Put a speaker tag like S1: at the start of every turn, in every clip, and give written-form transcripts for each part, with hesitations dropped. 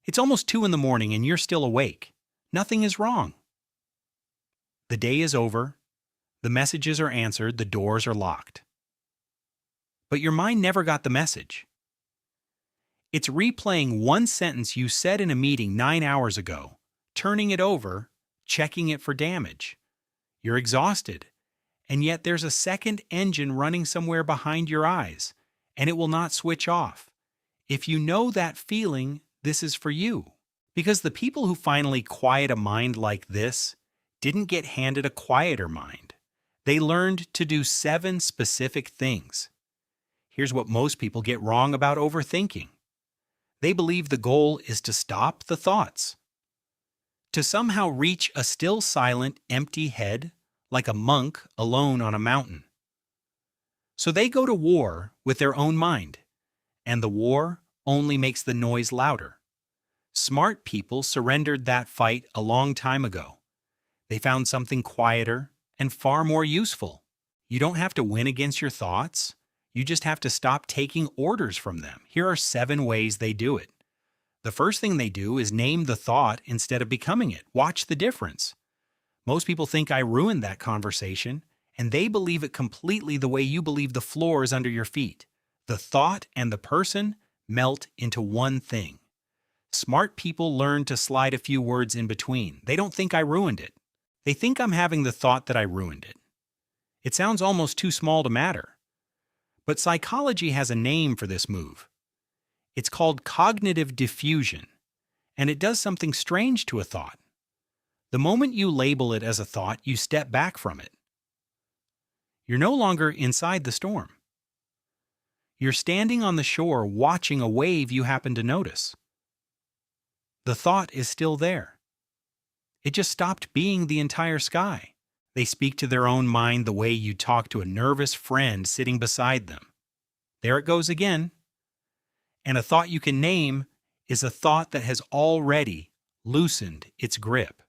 S1: It's almost 2 in the morning and you're still awake. Nothing is wrong. The day is over, the messages are answered, the doors are locked. But your mind never got the message. It's replaying one sentence you said in a meeting 9 hours ago, turning it over, checking it for damage. You're exhausted, and yet there's a second engine running somewhere behind your eyes, and it will not switch off. If you know that feeling, this is for you. Because the people who finally quiet a mind like this didn't get handed a quieter mind. They learned to do 7 specific things. Here's what most people get wrong about overthinking. They believe the goal is to stop the thoughts, to somehow reach a still silent, empty head like a monk alone on a mountain. So they go to war with their own mind, and the war only makes the noise louder. Smart people surrendered that fight a long time ago. They found something quieter and far more useful. You don't have to win against your thoughts. You just have to stop taking orders from them. Here are 7 ways they do it. The first thing they do is name the thought instead of becoming it. Watch the difference. Most people think I ruined that conversation, and they believe it completely the way you believe the floor is under your feet. The thought and the person melt into one thing. Smart people learn to slide a few words in between. They don't think I ruined it. They think I'm having the thought that I ruined it. It sounds almost too small to matter. But psychology has a name for this move. It's called cognitive diffusion, and it does something strange to a thought. The moment you label it as a thought, you step back from it. You're no longer inside the storm. You're standing on the shore watching a wave you happen to notice. The thought is still there. It just stopped being the entire sky. They speak to their own mind the way you talk to a nervous friend sitting beside them. There it goes again. And a thought you can name is a thought that has already loosened its grip.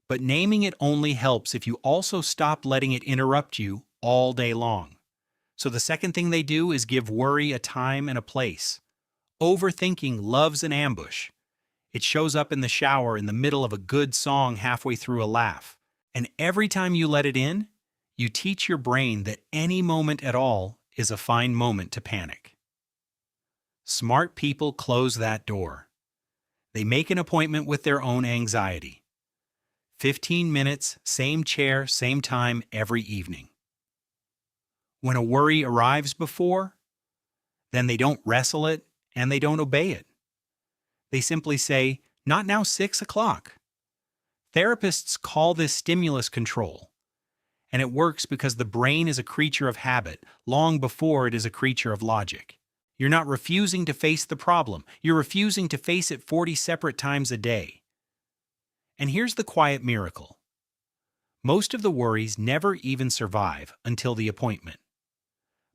S1: But naming it only helps if you also stop letting it interrupt you all day long. So the second thing they do is give worry a time and a place. Overthinking loves an ambush. It shows up in the shower in the middle of a good song halfway through a laugh. And every time you let it in, you teach your brain that any moment at all is a fine moment to panic. Smart people close that door. They make an appointment with their own anxiety. 15 minutes, same chair, same time every evening. When a worry arrives before, then they don't wrestle it and they don't obey it. They simply say, "Not now, 6 o'clock." Therapists call this stimulus control, and it works because the brain is a creature of habit long before it is a creature of logic. You're not refusing to face the problem, you're refusing to face it 40 separate times a day. And here's the quiet miracle. Most of the worries never even survive until the appointment.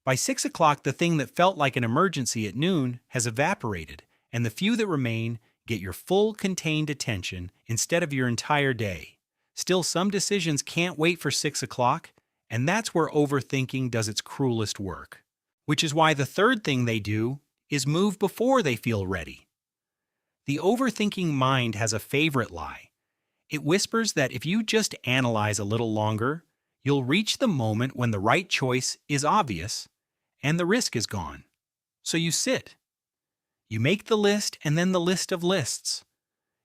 S1: By 6 o'clock, the thing that felt like an emergency at noon has evaporated, and the few that remain get your full contained attention instead of your entire day. Still, some decisions can't wait for 6 o'clock, and that's where overthinking does its cruelest work. Which is why the third thing they do is move before they feel ready. The overthinking mind has a favorite lie. It whispers that if you just analyze a little longer, you'll reach the moment when the right choice is obvious and the risk is gone. So you sit. You make the list and then the list of lists.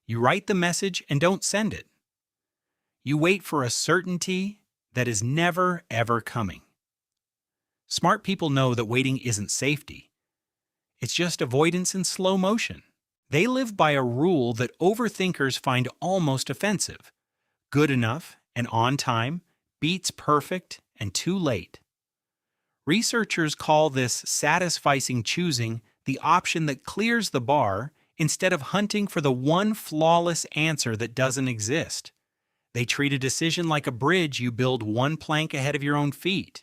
S1: You write the message and don't send it. You wait for a certainty that is never, ever coming. Smart people know that waiting isn't safety. It's just avoidance in slow motion. They live by a rule that overthinkers find almost offensive. Good enough and on time beats perfect and too late. Researchers call this satisficing choosing the option that clears the bar instead of hunting for the one flawless answer that doesn't exist. They treat a decision like a bridge you build one plank ahead of your own feet.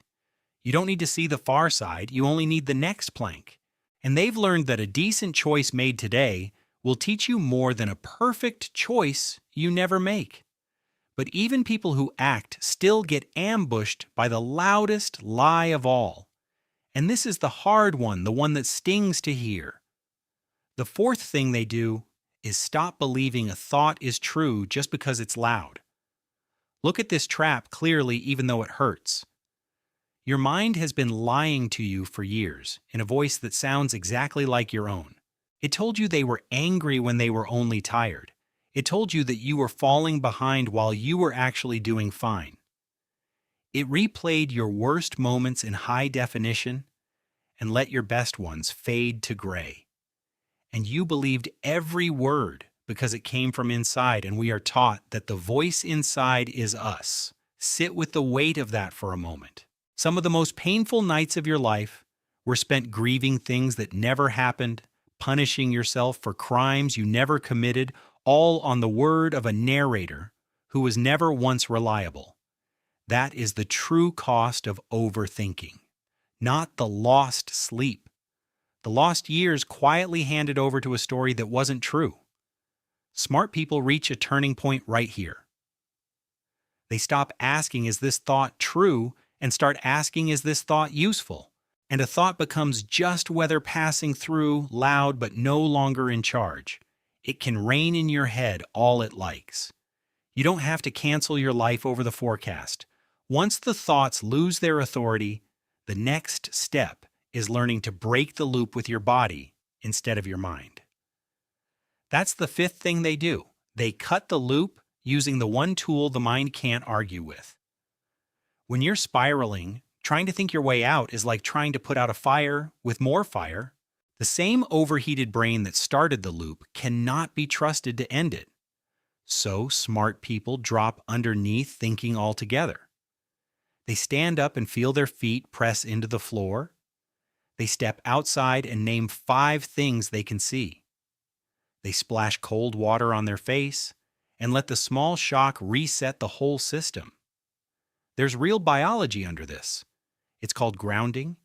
S1: You don't need to see the far side, you only need the next plank. And they've learned that a decent choice made today will teach you more than a perfect choice you never make. But even people who act still get ambushed by the loudest lie of all. And this is the hard one, the one that stings to hear. The fourth thing they do is stop believing a thought is true just because it's loud. Look at this trap clearly even though it hurts. Your mind has been lying to you for years in a voice that sounds exactly like your own. It told you they were angry when they were only tired. It told you that you were falling behind while you were actually doing fine. It replayed your worst moments in high definition and let your best ones fade to gray. And you believed every word because it came from inside, and we are taught that the voice inside is us. Sit with the weight of that for a moment. Some of the most painful nights of your life were spent grieving things that never happened, punishing yourself for crimes you never committed, all on the word of a narrator who was never once reliable. That is the true cost of overthinking, not the lost sleep. The lost years quietly handed over to a story that wasn't true. Smart people reach a turning point right here. They stop asking, is this thought true, and start asking, is this thought useful? And a thought becomes just whether passing through, loud but no longer in charge. It can reign in your head all it likes. You don't have to cancel your life over the forecast. Once the thoughts lose their authority, the next step is learning to break the loop with your body instead of your mind. That's the fifth thing they do. They cut the loop using the one tool the mind can't argue with. When you're spiraling, trying to think your way out is like trying to put out a fire with more fire. The same overheated brain that started the loop cannot be trusted to end it. So smart people drop underneath thinking altogether. They stand up and feel their feet press into the floor. They step outside and name 5 things they can see. They splash cold water on their face and let the small shock reset the whole system. There's real biology under this. It's called grounding,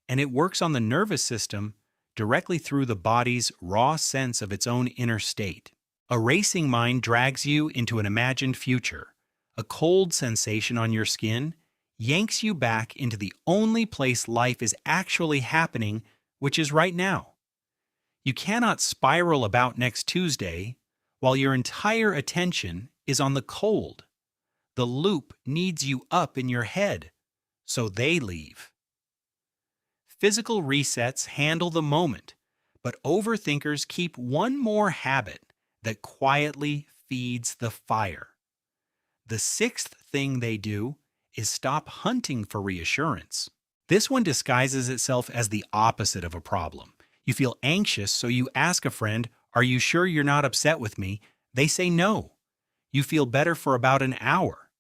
S1: and it works on the nervous system directly through the body's raw sense of its own inner state. A racing mind drags you into an imagined future. A cold sensation on your skin yanks you back into the only place life is actually happening, which is right now. You cannot spiral about next Tuesday while your entire attention is on the cold. The loop needs you up in your head, so they leave. Physical resets handle the moment, but overthinkers keep one more habit that quietly feeds the fire. The 6th thing they do is stop hunting for reassurance. This one disguises itself as the opposite of a problem. You feel anxious, so you ask a friend, "Are you sure you're not upset with me?" They say no. You feel better for about an hour.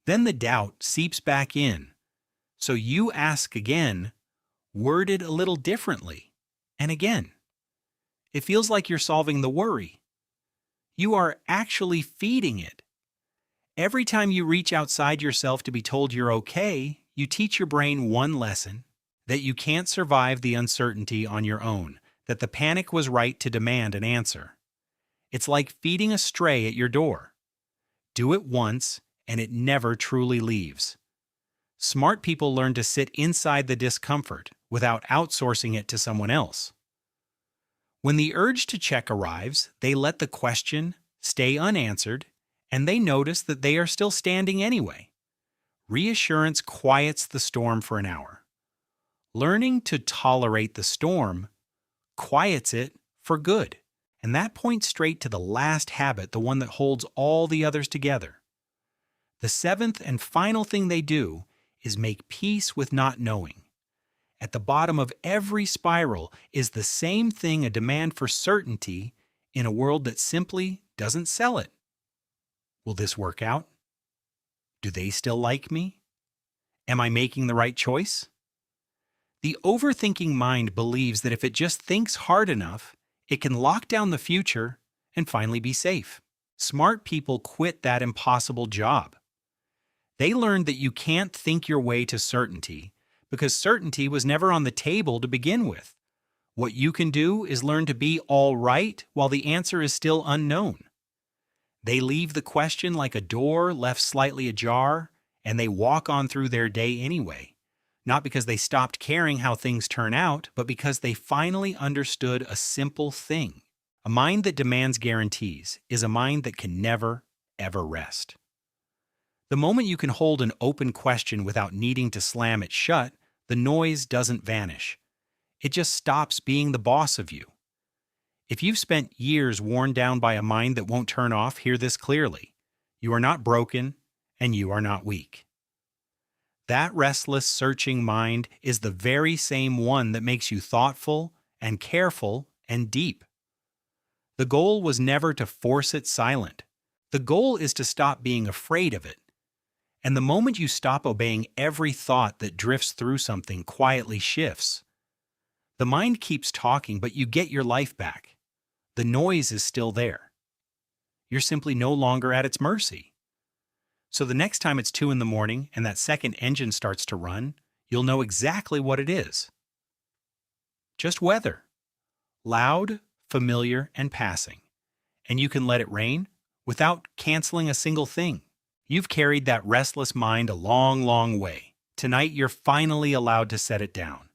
S1: Then the doubt seeps back in. So you ask again, worded a little differently, and again. It feels like you're solving the worry. You are actually feeding it. Every time you reach outside yourself to be told you're okay, you teach your brain one lesson: that you can't survive the uncertainty on your own, that the panic was right to demand an answer. It's like feeding a stray at your door. Do it once, and it never truly leaves. Smart people learn to sit inside the discomfort without outsourcing it to someone else. When the urge to check arrives, they let the question stay unanswered, and they notice that they are still standing anyway. Reassurance quiets the storm for an hour. Learning to tolerate the storm quiets it for good. And that points straight to the last habit, the one that holds all the others together. The 7th and final thing they do is make peace with not knowing. At the bottom of every spiral is the same thing: a demand for certainty in a world that simply doesn't sell it. Will this work out? Do they still like me? Am I making the right choice? The overthinking mind believes that if it just thinks hard enough, it can lock down the future and finally be safe. Smart people quit that impossible job. They learned that you can't think your way to certainty because certainty was never on the table to begin with. What you can do is learn to be all right while the answer is still unknown. They leave the question like a door left slightly ajar, and they walk on through their day anyway. Not because they stopped caring how things turn out, but because they finally understood a simple thing. A mind that demands guarantees is a mind that can never, ever rest. The moment you can hold an open question without needing to slam it shut, the noise doesn't vanish. It just stops being the boss of you. If you've spent years worn down by a mind that won't turn off, hear this clearly. You are not broken, and you are not weak. That restless, searching mind is the very same one that makes you thoughtful and careful and deep. The goal was never to force it silent. The goal is to stop being afraid of it. And the moment you stop obeying every thought that drifts through something quietly shifts. The mind keeps talking, but you get your life back. The noise is still there. You're simply no longer at its mercy. So the next time it's 2 in the morning and that second engine starts to run, you'll know exactly what it is. Just weather. Loud, familiar, and passing. And you can let it rain without canceling a single thing. You've carried that restless mind a long, long way. Tonight, you're finally allowed to set it down.